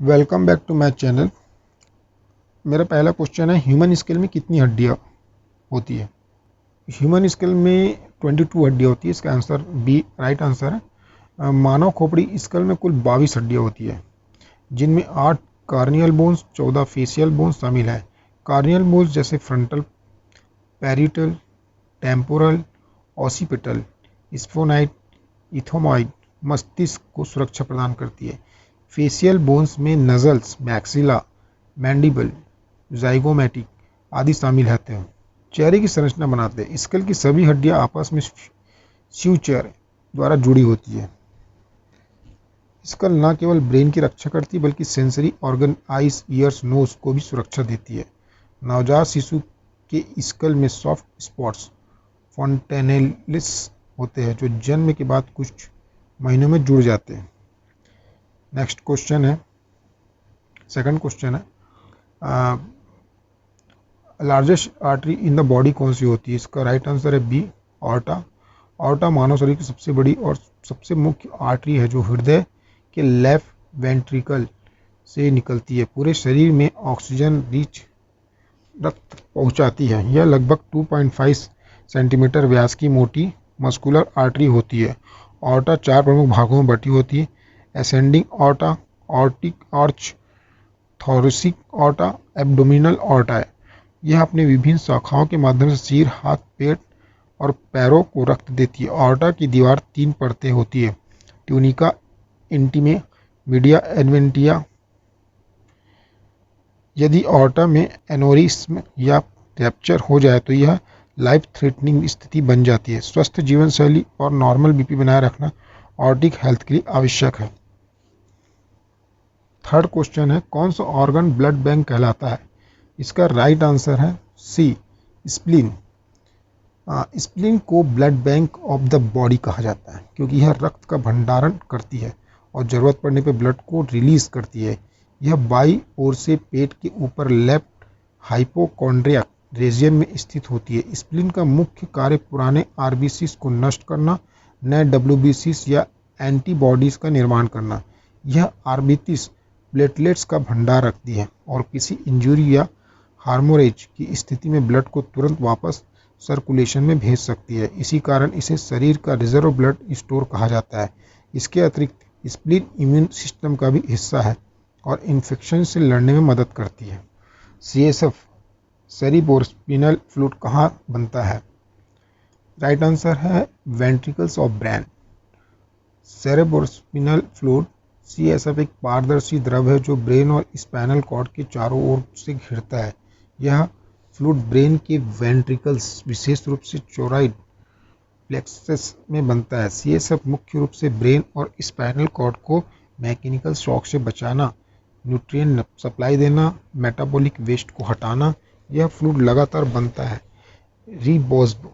Welcome back to my channel. मेरा पहला question है, ह्यूमन स्केल में कितनी हड्डियाँ होती है? ह्यूमन स्केल में 22 हड्डियाँ होती है। इसका आंसर बी राइट आंसर है। मानव खोपड़ी स्केल में कुल 22 हड्डियाँ होती है, जिनमें 8 कार्नियल बोन्स 14 फेशियल बोन्स शामिल है। कार्नियल बोन्स जैसे फ्रंटल, पैरिटल, टेम्पोरल, ऑसिपिटल, स्फोनाइड, इथोमॉइड मस्तिष्क को सुरक्षा प्रदान करती है। फेशियल बोन्स में नजल्स, मैक्सिला, मैंडिबल, जाइगोमैटिक आदि शामिल होते हैं। चेहरे की संरचना बनाते हैं। स्कल की सभी हड्डियां आपस में स्यूचर द्वारा जुड़ी होती है। स्कल न केवल ब्रेन की रक्षा करती है बल्कि sensory organ, eyes, ears, nose को भी सुरक्षा देती है। नवजात शिशु के स्कल में सॉफ्ट स्पॉट्स, फॉन्टेनेलिस होते हैं, जो जन्म के बाद कुछ महीनों में जुड़ जाते हैं। नेक्स्ट क्वेश्चन है, सेकंड क्वेश्चन है, largest artery in the body कौन सी होती है? इसका राइट आंसर है बी ऑर्टा। ऑर्टा मानव शरीर की सबसे बड़ी और सबसे मुख्य आर्टरी है, जो हृदय के लेफ्ट वेंट्रिकल से निकलती है। पूरे शरीर में ऑक्सीजन रिच रक्त पहुंचाती है। यह लगभग 2.5 सेंटीमीटर व्यास की मोटी मस्कुलर आर्टरी होती है। ऑर्टा 4 प्रमुख भागों में बटी होती है: ascending aorta, aortic arch, thoracic aorta, abdominal aorta है। यह अपने विभिन्न शाखाओं के माध्यम से सिर, हाथ, पेट और पैरों को रक्त देती है। ऑर्टा की दीवार 3 परतें होती है: ट्यूनिका, इंटीमे, मीडिया एडवेंटिया। यदि ऑर्टा में एनोरिस्म या रैप्चर हो जाए तो यह लाइफ थ्रेटनिंग स्थिति बन जाती है। स्वस्थ जीवन शैली और नॉर्मल बीपी बनाए रखना ऑर्टिक हेल्थ के लिए आवश्यक है। थर्ड क्वेश्चन है, कौन सा ऑर्गन ब्लड बैंक कहलाता है? इसका राइट आंसर है सी स्प्लीन। स्प्लीन को blood bank of the body कहा जाता है, क्योंकि यह रक्त का भंडारण करती है और ज़रूरत पड़ने पर ब्लड को रिलीज करती है। यह बाई ओर से पेट के ऊपर लेफ्ट हाइपोकॉन्ड्रियक रीजन में स्थित होती है। स्प्लीन का मुख्य कार्य पुराने आरबीसीज को नष्ट करना, नए डब्ल्यूबीसीज या एंटीबॉडीज का निर्माण करना। यह आरबीसीज प्लेटलेट्स का भंडार रखती है और किसी इंजरी या हार्मोरेज की स्थिति में ब्लड को तुरंत वापस सर्कुलेशन में भेज सकती है। इसी कारण इसे शरीर का रिजर्व ब्लड स्टोर कहा जाता है। इसके अतिरिक्त स्प्लीन इम्यून सिस्टम का भी हिस्सा है और इन्फेक्शन से लड़ने में मदद करती है। सीएसएफ सेरिब्रोस्पाइनल फ्लूइड कहाँ बनता है? राइट आंसर है ventricles of brain. Cerebrospinal fluid CSF एक पारदर्शी द्रव है जो ब्रेन और स्पाइनल कॉर्ड के चारों ओर से घिरता है। यह फ्लूइड ब्रेन के वेंट्रिकल्स, विशेष रूप से चोरॉइड प्लेक्सस में बनता है। सीएसएफ मुख्य रूप से ब्रेन और स्पाइनल कॉर्ड को मैकेनिकल शॉक से बचाना, न्यूट्रिएंट सप्लाई देना, मेटाबॉलिक वेस्ट को हटाना। यह फ्लूइड लगातार बनता है, रीबॉस्ड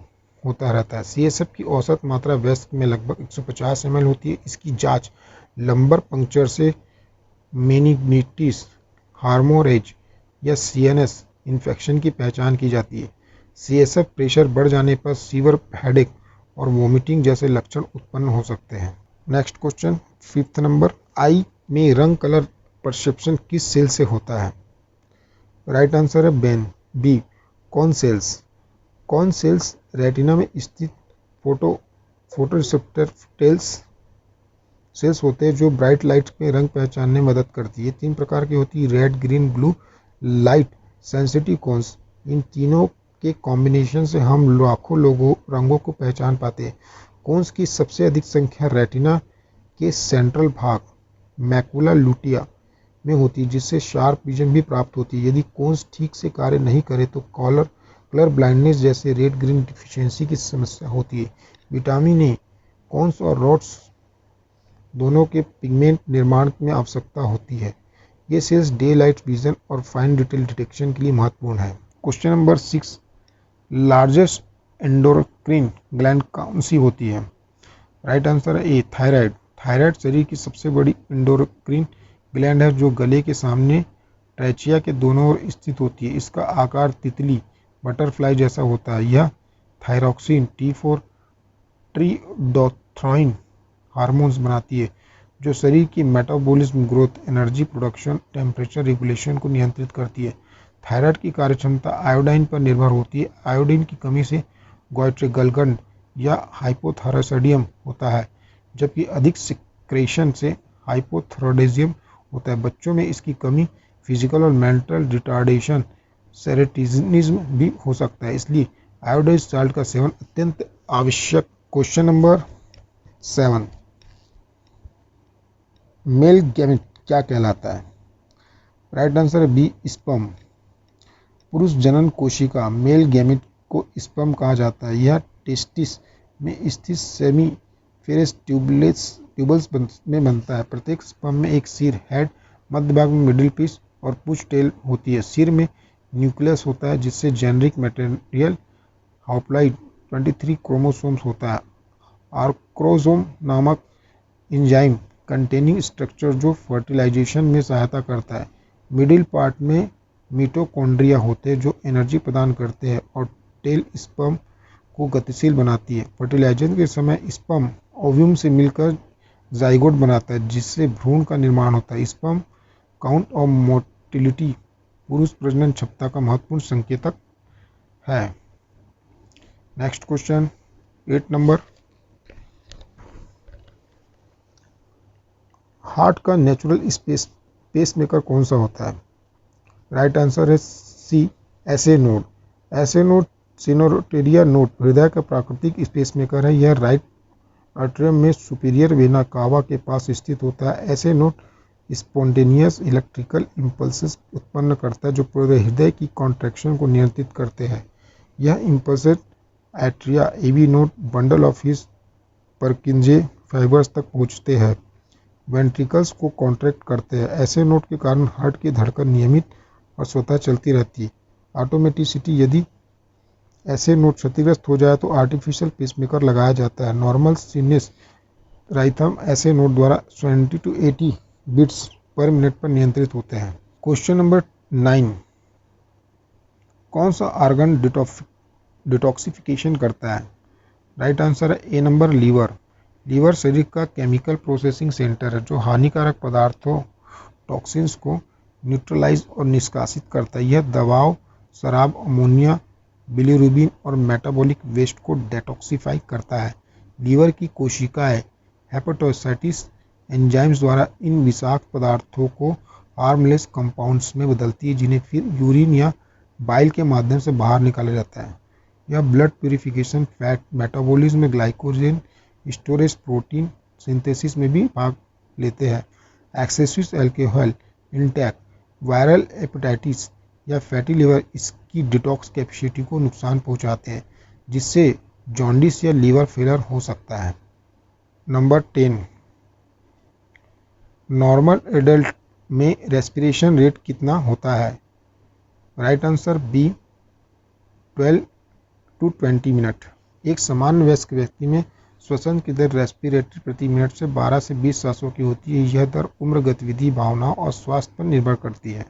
होता रहता है। सीएसएफ की औसत मात्रा वयस्क में लगभग 150 ml होती है। इसकी जांच लंबर पंक्चर से मेनिंगिटिस, हार्मोरेज या सीएनएस इन्फेक्शन की पहचान की जाती है। सीएसएफ प्रेशर बढ़ जाने पर सीवियर हेडेक और वोमिटिंग जैसे लक्षण उत्पन्न हो सकते हैं। Next question, fifth number, eye में रंग कलर परसेप्शन किस सेल से होता है? राइट आंसर है B cone cells. Cone cells retina में स्थित फोटो रिसेप्टर सेल्स होते हैं जो ब्राइट लाइट में रंग पहचानने में मदद करती है। 3 प्रकार की होती है: red, green, blue, light sensitive cones. इन तीनों के कॉम्बिनेशन से हम लाखों रंगों को पहचान पाते हैं। कोन्स की सबसे अधिक संख्या रेटिना के सेंट्रल भाग, मैकुला लुटिया में होती है, जिससे शार्प विजन भी प्राप्त होती है। यदि कोन्स ठीक से कार्य नहीं करे तो कलर ब्लाइंडनेस जैसे रेड ग्रीन डिफिशियंसी की समस्या होती है। विटामिन ए, कोन्स और रॉड्स दोनों के पिगमेंट निर्माण में आवश्यकता होती है। ये सेल्स डे लाइट विजन और फाइन डिटेल डिटेक्शन के लिए महत्वपूर्ण है। Question number 6, largest endocrine gland कौन सी होती है? राइट आंसर है ए थायराइड। थायराइड शरीर की सबसे बड़ी एंडोक्राइन ग्लैंड है जो गले के सामने ट्रैचिया के दोनों ओर स्थित होती है। इसका आकार तितली, बटरफ्लाई जैसा होता है। यह थायरॉक्सिन, T4, ट्रिडोथाइन हार्मोन्स बनाती है। जो शरीर की metabolism, growth, energy production, temperature regulation को नियंत्रित करती है। थायराइड की कार्यक्षमता आयोडीन पर निर्भर होती है। आयोडीन की कमी से गोइट्रेगलगंड या हाइपोथायरॉयडिज्म होता है, जबकि अधिक सिक्रेशन से हाइपोथायरॉयडिज्म होता है। बच्चों में इसकी कमी फिजिकल और मेंटल रिटार्डेशन, सेरेटिज्म भी हो सकता है, इसलिए आयोडाइज्ड साल्ट का सेवन अत्यंत आवश्यक। क्वेश्चन नंबर 7, मेल गैमेट क्या कहलाता है? राइट आंसर है बी, स्पर्म। पुरुष जनन कोशिका मेल गैमेट को स्पर्म कहा जाता है। यह टेस्टिस में स्थित सेमी फेरस ट्यूबल्स में बनता है। प्रत्येक स्पर्म में एक सिर, हेड, मध्य भाग में मिडिल पीस और पूंछ टेल होती है। सिर में न्यूक्लियस होता है जिससे जेनेरिक मटेरियल हाप्लॉइड 23 क्रोमोसोम्स होता है। आर्क्रोसोम नामक एंजाइम कंटेनिंग स्ट्रक्चर जो फर्टिलाइजेशन में सहायता करता है। मिडिल पार्ट में मिटोकॉन्ड्रिया होते हैं जो एनर्जी प्रदान करते हैं और टेल स्पर्म को गतिशील बनाती है। फर्टिलाइजेशन के समय स्पर्म ओव्यूम से मिलकर जाइगोट बनाता है जिससे भ्रूण का निर्माण होता है। स्पर्म काउंट और मोटिलिटी पुरुष प्रजनन क्षमता का महत्वपूर्ण संकेतक है। नेक्स्ट क्वेश्चन 8 नंबर, हार्ट का नेचुरल पेसमेकर कौन सा होता है? राइट आंसर है C, SA node. SA node sinoatrial node हृदय का प्राकृतिक पेसमेकर है। यह राइट आर्टरियम में सुपीरियर वेना कावा के पास स्थित होता है। SA node spontaneous electrical impulses उत्पन्न करता है जो पूरे हृदय की कॉन्ट्रैक्शन को नियंत्रित करते हैं। यह impulses atria, AV node, bundle of His Purkinje fibres तक पहुंचते हैं, वेंट्रिकल्स को कॉन्ट्रैक्ट करते हैं। ऐसे नोड के कारण हार्ट की धड़कन नियमित और स्वतः चलती रहती है। ऑटोमेटिसिटी, यदि ऐसे नोड क्षतिग्रस्त हो जाए तो आर्टिफिशियल पेसमेकर लगाया जाता है। नॉर्मल सीनेस राइथम ऐसे नोड द्वारा 20 to 80 बीट्स पर मिनट पर नियंत्रित होते हैं। क्वेश्चन नंबर 9, कौन सा ऑर्गन डिटॉक्सिफिकेशन करता है? राइट आंसर है ए नंबर, लीवर। लीवर शरीर का केमिकल प्रोसेसिंग सेंटर है जो हानिकारक पदार्थों, टॉक्सिन्स को न्यूट्रलाइज और निष्कासित करता है। यह दबाव, शराब, अमोनिया, बिलीरुबिन और मेटाबॉलिक वेस्ट को डेटॉक्सिफाई करता है। लीवर की कोशिकाएं हेपेटोसाइटिस एंजाइम्स द्वारा इन विषाक्त पदार्थों को हार्मलेस कंपाउंड्स में बदलती है जिन्हें फिर यूरिन या बाइल के माध्यम से बाहर निकाला जाता है। यह ब्लड प्यूरिफिकेशन, फैट मेटाबॉलिज्म में ग्लाइकोजन स्टोरेज, प्रोटीन सिंथेसिस में भी भाग लेते हैं। Excessive alcohol intake, viral hepatitis या फैटी लिवर इसकी डिटॉक्स कैपेसिटी को नुकसान पहुंचाते हैं जिससे जॉन्डिस या लीवर फेलियर हो सकता है। नंबर 10, नॉर्मल एडल्ट में रेस्पिरेशन रेट कितना होता है? Right answer B, 12 to 20 minute. एक सामान्य वयस्क व्यक्ति में श्वसन की दर रेस्पिरेटरी प्रति मिनट से 12 से 20 सांसों की होती है। यह दर उम्र, गतिविधि, भावनाओं और स्वास्थ्य पर निर्भर करती है।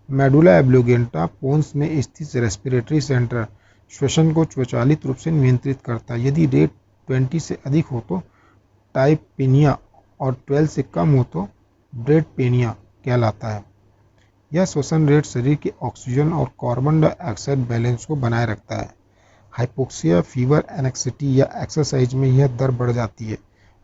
मेडुला एब्लोगेंटा पोन्स में स्थित रेस्पिरेटरी सेंटर श्वसन को स्वचालित रूप से नियंत्रित करता है। यदि रेट 20 से अधिक हो तो टाइपेनिया और 12 से कम हो तो ब्रेडपेनिया कहलाता है। यह श्वसन रेट शरीर के ऑक्सीजन और कार्बन डाइऑक्साइड बैलेंस को बनाए रखता है। हाइपोक्सिया, फीवर, एनेक्सिटी या एक्सरसाइज में यह दर बढ़ जाती है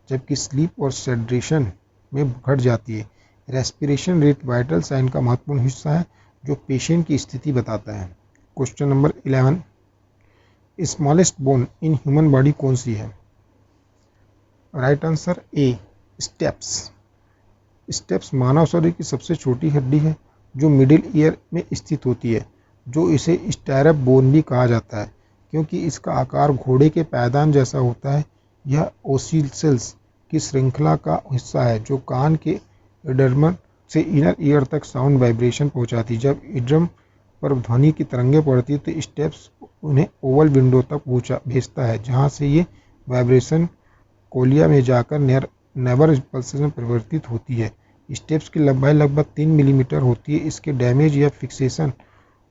जबकि स्लीप और सेड्रेशन में घट जाती है। रेस्पिरेशन रेट वाइटल साइन का महत्वपूर्ण हिस्सा है जो पेशेंट की स्थिति बताता है। Question number 11, smallest bone in human body कौन सी है? Right answer A, stapes. Stapes मानव शरीर की सबसे छोटी हड्डी है जो मिडिल ईयर में स्थित होती है, जो इसे स्टैरप बोन भी कहा जाता है क्योंकि इसका आकार घोड़े के पायदान जैसा होता है। यह ओसिलस की श्रृंखला का हिस्सा है जो कान के इडर्मन से इनर ईयर तक साउंड वाइब्रेशन पहुंचाती है। जब इडर्म पर ध्वनि की तरंगें पड़ती है तो स्टेप्स उन्हें ओवल विंडो तक भेजता है जहां से ये वाइब्रेशन कोलिया में जाकर नेवर इम्पल्स में परिवर्तित होती है। स्टेप्स की लंबाई लगभग 3 मिलीमीटर होती है। इसके डैमेज या फिक्सेशन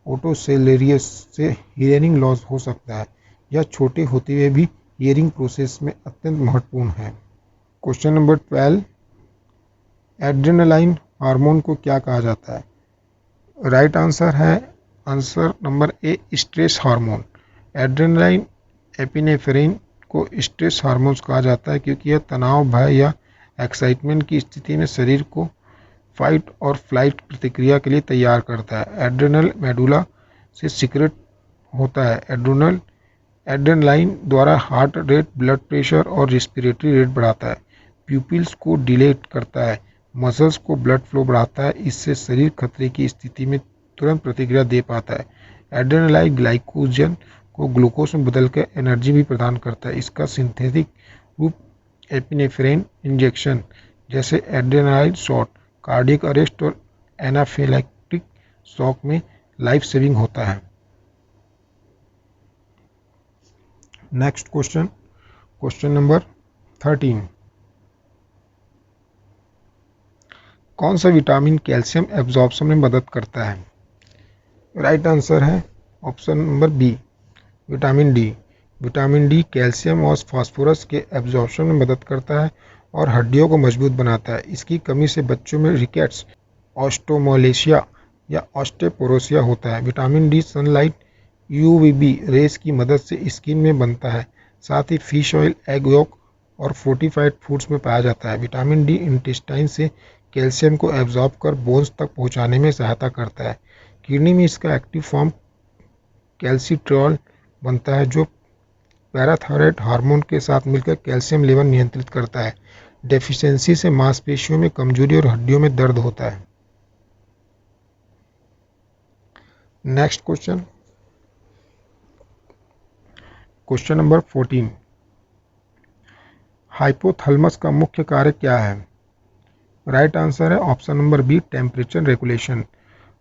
ओटोसेलेरियस से हियरिंग लॉस हो सकता है। यह छोटे होते हुए भी हियरिंग प्रोसेस में अत्यंत महत्वपूर्ण है। क्वेश्चन नंबर 12, एड्रेनालाइन हार्मोन को क्या कहा जाता है? राइट आंसर है answer number A, stress hormone. Adrenaline epinephrine को स्ट्रेस हार्मोन्स कहा जाता है क्योंकि यह तनाव, भय या एक्साइटमेंट की स्थिति में शरीर को फाइट और फ्लाइट प्रतिक्रिया के लिए तैयार करता है। एड्रेनल मेडुला से सीक्रेट होता है। एड्रेनलाइन द्वारा हार्ट रेट, ब्लड प्रेशर और रेस्पिरेटरी रेट बढ़ाता है। प्यूपिल्स को डिलेट करता है। मसल्स को ब्लड फ्लो बढ़ाता है। इससे शरीर खतरे की स्थिति में तुरंत प्रतिक्रिया दे पाता है। एड्रेनलाइन ग्लाइकोजन को ग्लूकोज में बदलकर एनर्जी भी प्रदान करता है। इसका सिंथेटिक रूप एपिनेफ्रिन इंजेक्शन जैसे एड्रेनलाइन शॉट कार्डियक अरेस्ट और एनाफिलैक्टिक शॉक में लाइफ सेविंग होता है। Next question number 13। कौन सा विटामिन कैल्शियम एब्जॉर्प्शन में मदद करता है? राइट आंसर है option number B, vitamin D. Vitamin D calcium और फास्फोरस के एब्जॉर्प्शन में मदद करता है और हड्डियों को मजबूत बनाता है। इसकी कमी से बच्चों में रिकेट्स, ऑस्टोमोलेशिया या ऑस्टेपोरोसिया होता है। Vitamin D sunlight UVB rays की मदद से स्किन में बनता है। साथ ही फिश ऑयल, एग योक और फोर्टिफाइड फूड्स में पाया जाता है। विटामिन डी इंटेस्टाइन से कैल्शियम को एब्जॉर्ब कर बोन्स तक पहुंचाने में सहायता करता है। किडनी में इसका एक्टिव फॉर्म कैल्सिट्रियोल बनता है जो पैराथायरॉयड हार्मोन के साथ मिलकर कैल्शियम लेवल नियंत्रित करता है। डेफिशिएंसी से मांसपेशियों में कमजोरी और हड्डियों में दर्द होता है। Next question number 14। हाइपोथैलेमस का मुख्य कार्य क्या है? राइट आंसर है option number B, temperature regulation.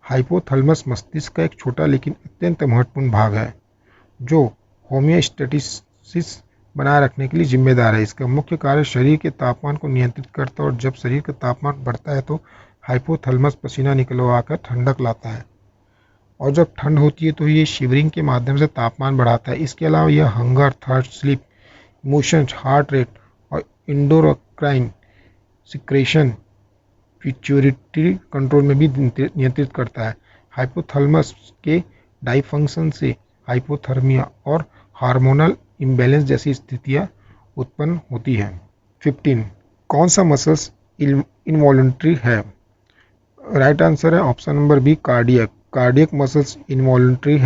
Hypothalamus मस्तिष्क का एक छोटा लेकिन अत्यंत महत्वपूर्ण भाग है जो होमियोस्टेसिस बनाए रखने के लिए जिम्मेदार है। इसका मुख्य कार्य शरीर के तापमान को नियंत्रित करता है और जब शरीर का तापमान बढ़ता है तो हाइपोथैलेमस पसीना निकलवाकर ठंडक लाता है और जब ठंड होती है तो ये शिवरिंग के माध्यम से तापमान बढ़ाता है। इसके अलावा यह hunger, thirst, sleep, emotions, heart rate और इंडोक्राइन सिक्रेशन, पिट्यूटरी कंट्रोल में भी नियंत्रित करता है। हाइपोथैलेमस के डाइफंक्शन से हाइपोथर्मिया और हार्मोनल इम्बैलेंस जैसी स्थितियां उत्पन्न होती हैं। 15। कौन सा मसल्स इनवॉलंटरी है? राइट आंसर है option number B, cardiac. Cardiac muscles involuntary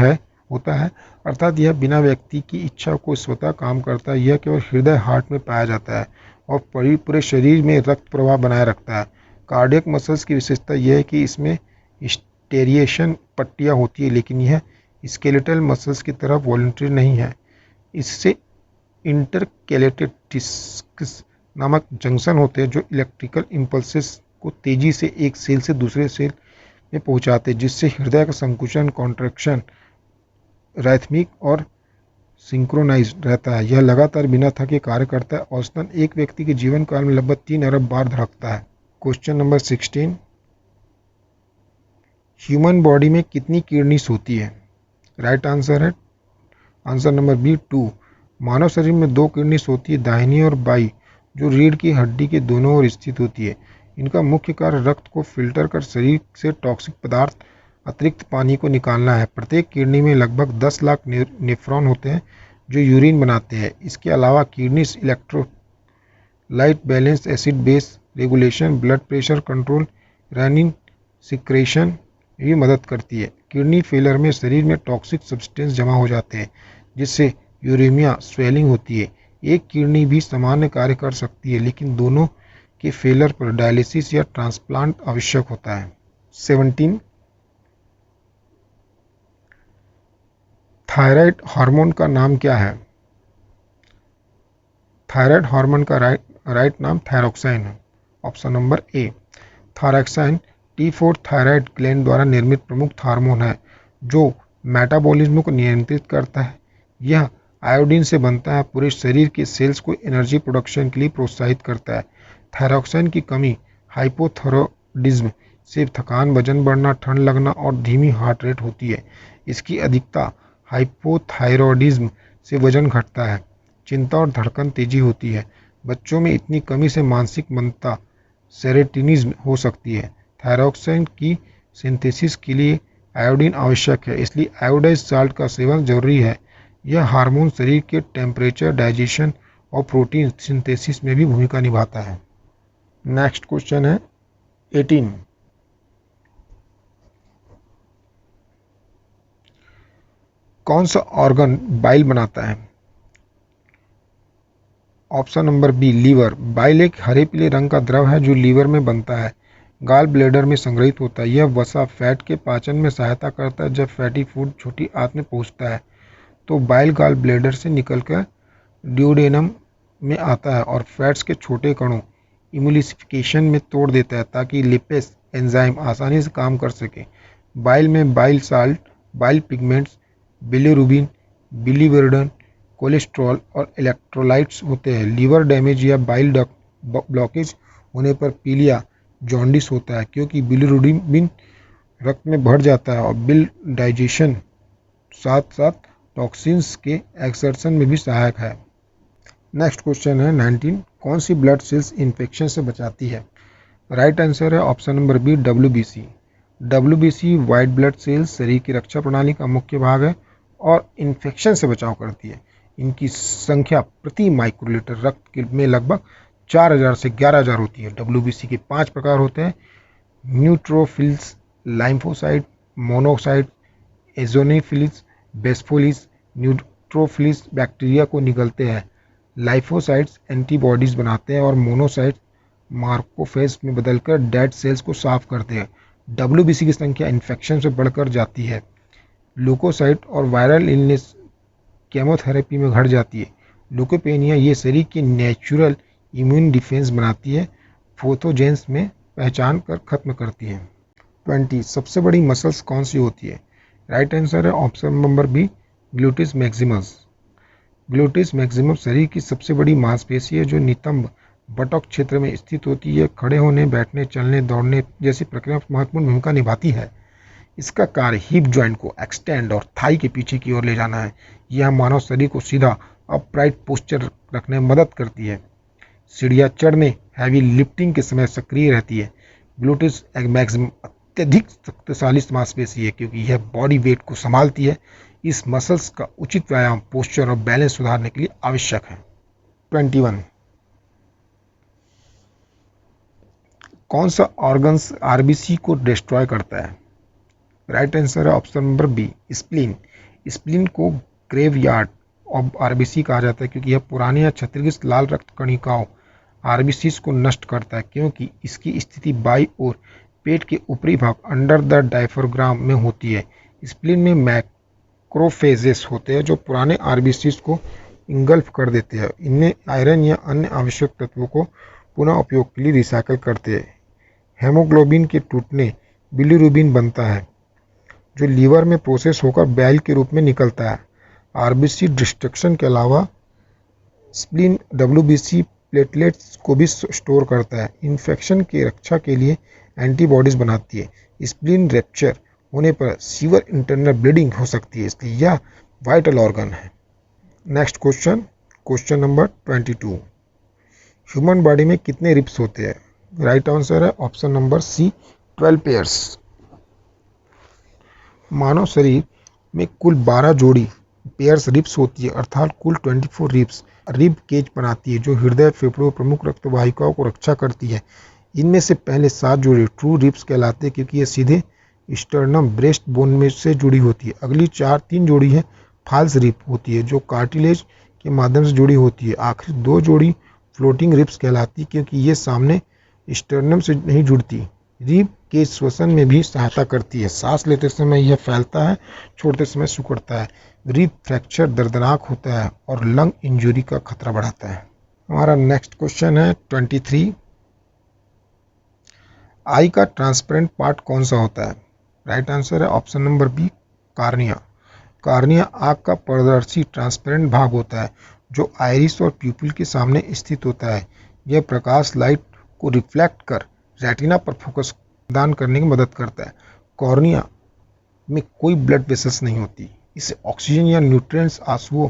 होता है अर्थात यह बिना व्यक्ति की इच्छा को स्वतः काम करता है। यह केवल हृदय, हार्ट में पाया जाता है और पूरे शरीर में रक्त प्रवाह बनाए रखता है। कार्डियक मसल्स की विशेषता यह है कि इसमें स्टेरिएशन पट्टियाँ होती है लेकिन यह स्केलेटल मसल्स की तरह वॉलंटरी नहीं है। इससे इंटरकैलेटेड डिस्क्स नामक जंक्शन होते हैं जो इलेक्ट्रिकल इम्पल्सेस को तेजी से एक सेल से दूसरे सेल में पहुंचाते हैं जिससे हृदय का संकुचन, कॉन्ट्रैक्शन, राइथमिक और सिंक्रोनाइज्ड रहता है। यह लगातार बिना थके कार्य करता है। औसतन एक व्यक्ति के जीवन काल में लगभग 3 अरब बार धड़कता है। Question number 16। ह्यूमन बॉडी में कितनी किडनीज होती है? राइट आंसर है आंसर नंबर बी, 2। मानव शरीर में 2 किडनीज होती है, दाहिनी और बाई, जो रीढ़ की हड्डी के दोनों ओर स्थित होती है। इनका मुख्य कार्य रक्त को फिल्टर कर शरीर से टॉक्सिक पदार्थ, अतिरिक्त पानी को निकालना है। प्रत्येक किडनी में लगभग 10 लाख नेफ्रॉन होते हैं जो यूरिन बनाते हैं। इसके अलावा kidneys electrolyte balance, acid base regulation, blood pressure control, renin secretion में भी मदद करती है। किडनी फेलर में शरीर में टॉक्सिक सब्सटेंस जमा हो जाते हैं जिससे यूरेमिया, स्वेलिंग होती है। एक किडनी भी सामान्य कार्य कर सकती है लेकिन दोनों के फेलर पर डायलिसिस या ट्रांसप्लांट आवश्यक होता है। 17। थायराइड हार्मोन का नाम क्या है? थायराइड हार्मोन का राइट नाम थायरोक्साइन है। Option number A. Thyroxine T4 thyroid gland द्वारा निर्मित प्रमुख हार्मोन है जो मेटाबॉलिज्म को नियंत्रित करता है। यह आयोडीन से बनता है, पूरे शरीर के सेल्स को एनर्जी प्रोडक्शन के लिए प्रोत्साहित करता है। थायरोक्साइन की कमी हाइपोथायरॉयडिज्म से थकान, वजन बढ़ना, ठंड लगना और धीमी हार्ट रेट होती है। इसकी अधिकता हाइपोथायरॉयडिज्म से वजन घटता है, चिंता और धड़कन तेजी होती है। बच्चों में इतनी कमी से मानसिक मंदता, सेरोटिनिज्म हो सकती है। थायरॉक्सिन की सिंथेसिस के लिए आयोडीन आवश्यक है, इसलिए आयोडाइज्ड साल्ट का सेवन जरूरी है। यह हार्मोन शरीर के टेम्परेचर, डाइजेशन और प्रोटीन सिंथेसिस में भी भूमिका निभाता है। नेक्स्ट क्वेश्चन है 18। कौन सा ऑर्गन बाइल बनाता है? Option number B, liver. Bile एक हरे पीले रंग का द्रव है जो लीवर में बनता है, गाल ब्लैडर में संग्रहित होता है। यह वसा फैट के पाचन में सहायता करता है। जब फैटी फूड छोटी आंत में पहुंचता है तो बाइल गाल ब्लैडर से निकलकर ड्यूडेनम में आता है और फैट्स के छोटे कणों इम्यूलिफिकेशन में तोड़ देता है ताकि लिपेस एंजाइम आसानी से काम कर सके। बाइल में bile salt, bile pigments, bilirubin, biliverdin, cholesterol और इलेक्ट्रोलाइट्स होते हैं। लीवर डैमेज या बाइल डक्ट ब्लॉकेज होने पर पीलिया, जॉन्डिस होता है क्योंकि बिलिरुबिन रक्त में बढ़ जाता है और बिल डाइजेशन साथ साथ टॉक्सिन्स के एक्सर्शन में भी सहायक है। नेक्स्ट क्वेश्चन है 19। कौन सी ब्लड सेल्स इन्फेक्शन से बचाती है? राइट आंसर है option number B, WBC। WBC white blood cells शरीर की रक्षा प्रणाली का मुख्य भाग है और इन्फेक्शन से बचाव करती है। इनकी संख्या प्रति माइक्रोलीटर रक्त में लगभग 4000 से 11000 होती है। WBC के 5 प्रकार होते हैं: न्यूट्रोफिल्स, लाइम्फोसाइट, मोनोसाइट, एजोनोफिल्स, बेसफोलिस। न्यूट्रोफिल्स बैक्टीरिया को निगलते हैं, लाइफोसाइट्स एंटीबॉडीज बनाते हैं और मोनोसाइट्स मार्कोफेज में बदलकर डेड सेल्स को साफ करते हैं। WBC की संख्या इन्फेक्शन से बढ़कर जाती है। ल्यूकोसाइट और वायरल इलनेस केमोथेरेपी में घट जाती है। ल्यूकोपेनिया ये शरीर की नेचुरल इम्यून डिफेंस बनाती है, पैथोजेंस में पहचान कर खत्म करती है। 20। सबसे बड़ी मसल्स कौन सी होती है? राइट आंसर है option number B, gluteus maximus. Gluteus maximus शरीर की सबसे बड़ी मांसपेशी है जो नितंब बटॉक क्षेत्र में स्थित होती है। खड़े होने, बैठने, चलने, दौड़ने जैसी प्रक्रिया में महत्वपूर्ण भूमिका निभाती है। इसका कार्य हिप जॉइंट को एक्सटेंड और थाई के पीछे की ओर ले जाना है। यह मानव शरीर को सीधा अपराइट पोस्चर रखने में मदद करती है। सीढ़ियाँ चढ़ने, हैवी लिफ्टिंग के समय सक्रिय रहती है। ग्लूटिस मैक्सिमम अत्यधिक शक्तिशाली मांसपेशी है क्योंकि यह बॉडी वेट को संभालती है। इस मसल्स का उचित व्यायाम पोस्चर और बैलेंस सुधारने के लिए आवश्यक है। 21। कौन सा ऑर्गन्स आरबीसी को डिस्ट्रॉय करता है? राइट आंसर है option number B, spleen. Spleen को ग्रेवयार्ड ऑफ आरबीसी कहा जाता है क्योंकि यह पुराने या क्षतिग्रस्त लाल रक्त कणिकाओं आरबीसी को नष्ट करता है क्योंकि इसकी स्थिति बाई और पेट के ऊपरी भाग अंडर द डायफ्राम में होती है। स्प्लीन में मैक्रोफेजेस होते हैं जो पुराने आरबीसी को इंगल्फ कर देते हैं। इनमें आयरन या अन्य आवश्यक तत्वों को पुनः उपयोग के लिए रिसाइकल करते हैं। हेमोग्लोबिन के टूटने बिलिरुबिन बनता है जो लीवर में प्रोसेस होकर बाइल के रूप में निकलता है। आरबीसी डिस्ट्रक्शन के अलावा स्प्लीन WBC प्लेटलेट्स को भी स्टोर करता है। इन्फेक्शन की रक्षा के लिए एंटीबॉडीज बनाती है। स्प्लीन रैप्चर होने पर सीवर इंटरनल ब्लीडिंग हो सकती है, इसलिए यह वाइटल ऑर्गन है। Next question number 22। Human body में कितने रिब्स होते हैं? राइट आंसर है ऑप्शन नंबर सी, 12 पेयर्स। मानव शरीर में कुल 12 जोड़ी पेयर्स रिब्स होती है, अर्थात कुल 24 रिब्स रिब केज बनाती है जो हृदय, फेफड़ों, प्रमुख रक्तवाहिकाओं को रक्षा करती है। इनमें से पहले 7 जोड़ी ट्रू रिब्स कहलाते हैं क्योंकि ये सीधे स्टर्नम ब्रेस्ट बोन में से जुड़ी होती है। अगली 3 जोड़ी है फाल्स रिब होती है जो कार्टिलेज के माध्यम से जुड़ी होती है। आखिरी 2 जोड़ी फ्लोटिंग रिब्स कहलाती है क्योंकि ये सामने स्टर्नम से नहीं जुड़ती। रिब के श्वसन में भी सहायता करती है। सांस लेते समय यह फैलता है, छोड़ते समय सिकुड़ता है। रिब फ्रैक्चर दर्दनाक होता है और लंग इंजरी का खतरा बढ़ाता है। हमारा नेक्स्ट क्वेश्चन है 23। आई का ट्रांसपेरेंट पार्ट कौन सा होता है? राइट आंसर है option number B, cornea. Cornea आँख का पारदर्शी ट्रांसपेरेंट भाग होता है जो आइरिस और प्यूपिल के सामने स्थित होता है। यह प्रकाश लाइट को रिफ्लेक्ट कर रेटिना पर फोकस प्रदान करने की मदद करता है। कॉर्निया में कोई ब्लड वेसल्स नहीं होती। इसे ऑक्सीजन या न्यूट्रिएंट्स आंसुओं,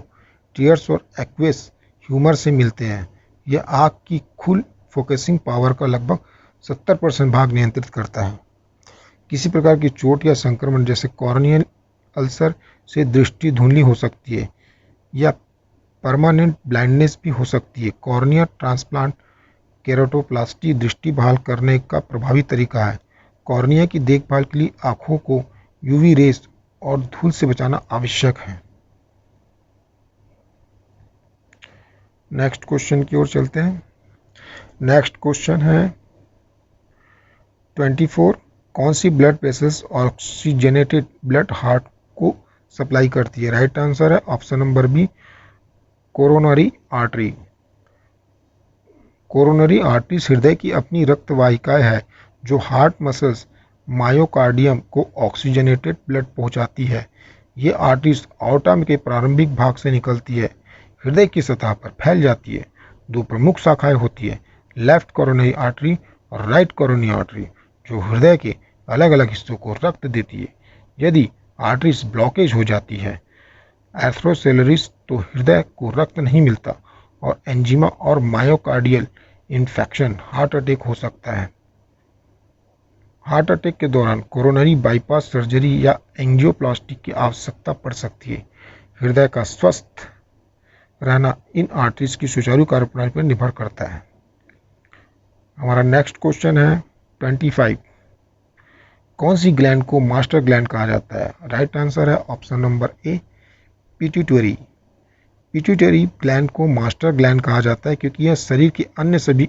टीयर्स और एक्वेस ह्यूमर से मिलते हैं। यह आँख की कुल फोकसिंग पावर का लगभग 70% भाग नियंत्रित करता है। किसी प्रकार की चोट या संक्रमण जैसे कॉर्नियल अल्सर से दृष्टि धुंधली हो सकती है या परमानेंट ब्लाइंडनेस भी हो सकती है। कॉर्निया ट्रांसप्लांट केराटोप्लास्टी दृष्टि बहाल करने का प्रभावी तरीका है। कॉर्निया की देखभाल के लिए आंखों को यूवी रेस और धूल से बचाना आवश्यक है। नेक्स्ट क्वेश्चन की ओर चलते हैं। नेक्स्ट क्वेश्चन है 24। कौन सी blood vessels oxygenated blood heart को सप्लाई करती है? राइट आंसर है option number B, coronary artery. Coronary arteries हृदय की अपनी रक्त वाहिकाएं है जो हार्ट मसल्स मायोकार्डियम को ऑक्सीजनेटेड ब्लड पहुंचाती है। ये आर्टरीज आर्टा के प्रारंभिक भाग से निकलती है, हृदय की सतह पर फैल जाती है। दो प्रमुख शाखाएं होती है, लेफ्ट कोरोनरी आर्टरी और राइट कोरोनरी आर्टरी, जो हृदय के अलग अलग हिस्सों को रक्त देती है। यदि आर्टरीज ब्लॉकेज हो जाती है एथेरोस्क्लेरोसिस तो हृदय को रक्त नहीं मिलता और एंजीमा और मायोकार्डियल इन्फेक्शन हार्ट अटैक हो सकता है। हार्ट अटैक के दौरान कोरोनरी बाईपास सर्जरी या एंजियोप्लास्टी की आवश्यकता पड़ सकती है। हृदय का स्वस्थ रहना इन आर्टरीज की सुचारू कार्यप्रणाली पर निर्भर करता है। हमारा नेक्स्ट क्वेश्चन है 25। कौन सी ग्लैंड को मास्टर ग्लैंड कहा जाता है? राइट आंसर है ऑप्शन नंबर ए, पिट्यूटरी। पिट्यूटरी ग्लैंड को मास्टर ग्लैंड कहा जाता है क्योंकि यह शरीर के अन्य सभी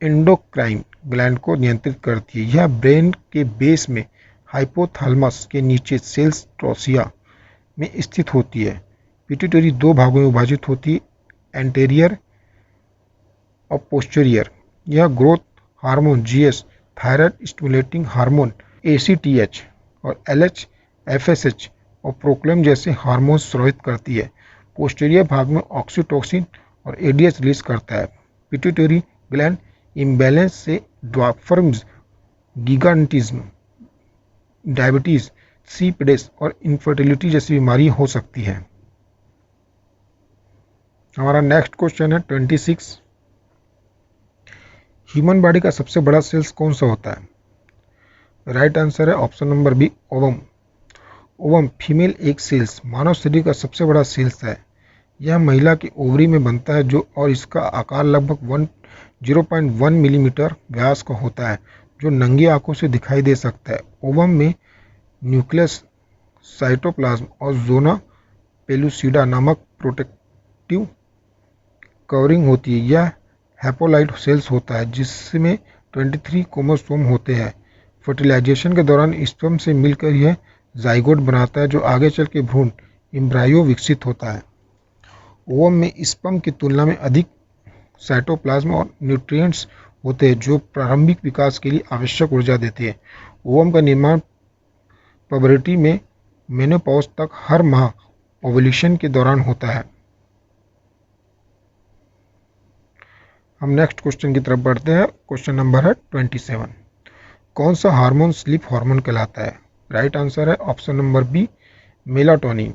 एंडोक्राइन ग्लैंड को नियंत्रित करती है। यह ब्रेन के बेस में हाइपोथैलेमस के नीचे सेल्स ट्रोसिया में स्थित होती है। पिट्यूटरी दो भागों में विभाजित होती है, एंटेरियर और पोस्टीरियर। यह growth hormone GS, thyroid stimulating hormone ACTH और एलएच, एफएसएच और प्रोक्लेम जैसे हार्मोन स्रावित करती है। पोस्टीरियर भाग में ऑक्सीटोसिन और एडीएच रिलीज करता है। पिट्यूटरी ग्लैंड इम्बैलेंस से ड्वार्फिज्म, गिगांटिज्म, डायबिटीज, सीपीडेस और इनफर्टिलिटी जैसी बीमारी हो सकती है। हमारा नेक्स्ट क्वेश्चन है 26। ह्यूमन बॉडी का सबसे बड़ा सेल्स कौन सा होता है? राइट आंसर है option number B, ovum. Ovum female egg cells मानव शरीर का सबसे बड़ा सेल्स है। यह महिला के ओवरी में बनता है जो और इसका आकार लगभग 0.1 मिलीमीटर व्यास का होता है, जो नंगी आंखों से दिखाई दे सकता है। ओवम में न्यूक्लियस, साइटोप्लाज्म और जोना पेलुसिडा नामक प्रोटेक्टिव कवरिंग होती है। यह हैप्लॉइड सेल्स होता है जिसमें 23 क्रोमोसोम होते हैं। फर्टिलाइजेशन के दौरान स्पर्म से मिलकर यह जाइगोट बनाता है जो आगे चल के भ्रूण एम्ब्रायो विकसित होता है। ओवम में स्पर्म की तुलना में अधिक साइटोप्लाज्म और न्यूट्रिएंट्स होते हैं जो प्रारंभिक विकास के लिए आवश्यक ऊर्जा देते हैं। ओवम का निर्माण प्यूबर्टी में मेनोपॉज तक हर माह ओव्यूलेशन के दौरान होता है। हम नेक्स्ट क्वेश्चन की तरफ बढ़ते हैं। क्वेश्चन नंबर है 27। कौन सा हार्मोन स्लीप हार्मोन कहलाता है? राइट आंसर है option number B, melatonin.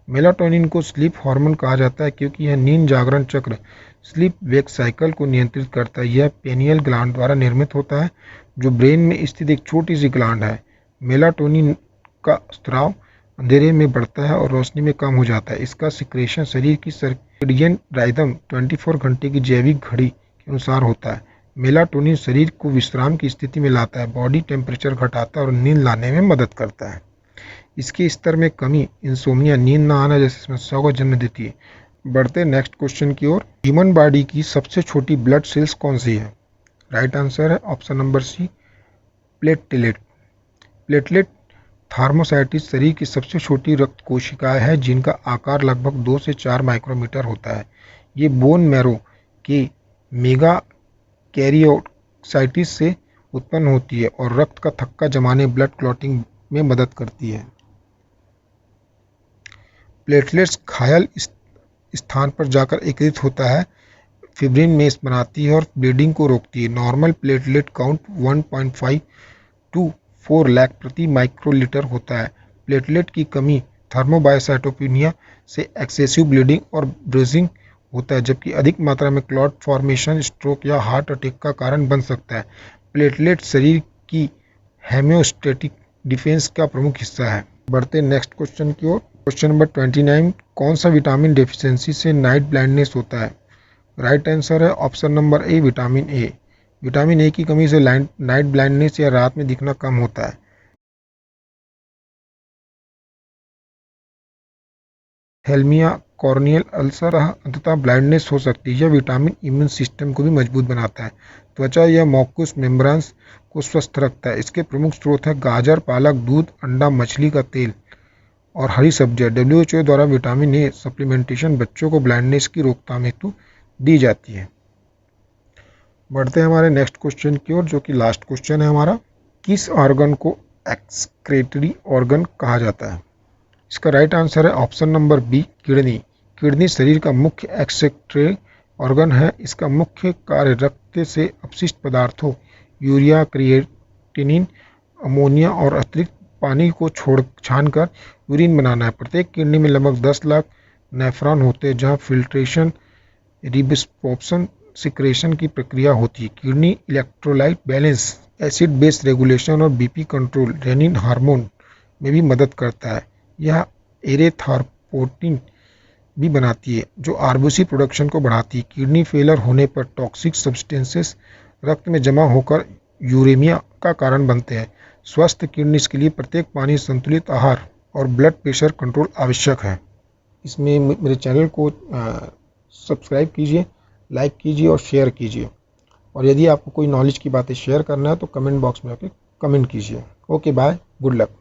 Melatonin को स्लीप हार्मोन कहा जाता है क्योंकि यह नींद जागरण चक्र स्लीप वेक साइकिल को नियंत्रित करता है। यह पेनियल ग्लैंड द्वारा निर्मित होता है जो ब्रेन में स्थित एक छोटी सी ग्लैंड है। मेलाटोनिन का स्राव अंधेरे में बढ़ता है और रोशनी में कम हो जाता है। इसका सिक्रेशन शरीर की सर्केडियन राइदम 24 घंटे की जैविक घड़ी के अनुसार होता है। मेलाटोनिन शरीर को विश्राम की स्थिति में लाता है, बॉडी टेम्परेचर घटाता है और नींद लाने में मदद करता है। इसके स्तर में कमी इंसोम्निया, नींद न आना जैसी समस्याओं को जन्म देती है। बढ़ते नेक्स्ट क्वेश्चन की ओर। ह्यूमन बॉडी की सबसे छोटी ब्लड सेल्स कौन सी है? राइट आंसर है option number C, platelet. Platelet thrombocytes शरीर की सबसे छोटी रक्त कोशिकाएं है जिनका आकार लगभग 2 से 4 माइक्रोमीटर होता है। ये बोन मैरो के मेगा कैरियोसाइटिस से उत्पन्न होती है और रक्त का थक्का जमाने ब्लड क्लॉटिंग में मदद करती है। प्लेटलेट्स घायल स्थान पर जाकर एकत्रित होता है, फिब्रिन मेस बनाती है और ब्लीडिंग को रोकती है। Normal platelet count 1.5 to 4 lakh प्रति माइक्रोलीटर होता है। प्लेटलेट की कमी थर्मोबायसाइटोपेनिया से एक्सेसिव ब्लीडिंग और ब्रूजिंग होता है, जबकि अधिक मात्रा में क्लॉट फॉर्मेशन स्ट्रोक या हार्ट अटैक का कारण बन सकता है। प्लेटलेट शरीर की हेमियोस्टेटिक डिफेंस का प्रमुख हिस्सा है। बढ़ते नेक्स्ट क्वेश्चन की ओर। क्वेश्चन नंबर 29, कौन सा विटामिन डेफिशिएंसी से नाइट ब्लाइंडनेस होता है? राइट आंसर है option number A, vitamin A. Vitamin A की कमी से नाइट ब्लाइंडनेस या रात में दिखना कम होता है। हेल्मिया, कॉर्नियल अल्सर अंततः ब्लाइंडनेस हो सकती है। यह विटामिन इम्यून सिस्टम को भी मजबूत बनाता है, त्वचा या मॉक्यूस मेम्ब्रेन्स को स्वस्थ रखता है। इसके प्रमुख स्रोत हैं गाजर, पालक, दूध, अंडा, मछली का तेल और हरी सब्जियां। WHO द्वारा विटामिन ए सप्लीमेंटेशन बच्चों को ब्लाइंडनेस की रोकथाम हेतु दी जाती है। बढ़ते हैं हमारे नेक्स्ट क्वेश्चन की ओर, जो कि लास्ट क्वेश्चन है हमारा। किस ऑर्गन को एक्सक्रीटरी ऑर्गन कहा जाता है? इसका राइट आंसर है option number B, kidney. Kidney शरीर का मुख्य एक्सक्रीटरी ऑर्गन है। इसका मुख्य कार्य रक्त से अपशिष्ट पदार्थों यूरिया, क्रिएटिनिन, अमोनिया और अतिरिक्त पानी को छानकर यूरिन बनाना है। प्रत्येक किडनी में लगभग 10 लाख नेफ्रॉन होते हैं, जहां फिल्ट्रेशन, रिब्सपोप्शन, सिक्रेशन की प्रक्रिया होती है। Kidney electrolyte balance, acid base regulation और बीपी कंट्रोल, रेनिन हार्मोन में भी मदद करता है। यह एरेथ्रोपोइटिन भी बनाती है, जो आरबीसी प्रोडक्शन को बढ़ाती है। किडनी फेलर होने पर टॉक्सिक सब्सटेंसेस रक्त में जमा होकर यूरेमिया का कारण बनते हैं। स्वस्थ किडनीज के लिए प्रत्येक पानी, संतुलित आहार और ब्लड प्रेशर कंट्रोल आवश्यक है। इसमें मेरे चैनल को सब्सक्राइब कीजिए, लाइक कीजिए और शेयर कीजिए। और यदि आपको कोई नॉलेज की बातें शेयर करना है तो कमेंट बॉक्स में आके कमेंट कीजिए। Okay, bye, good luck.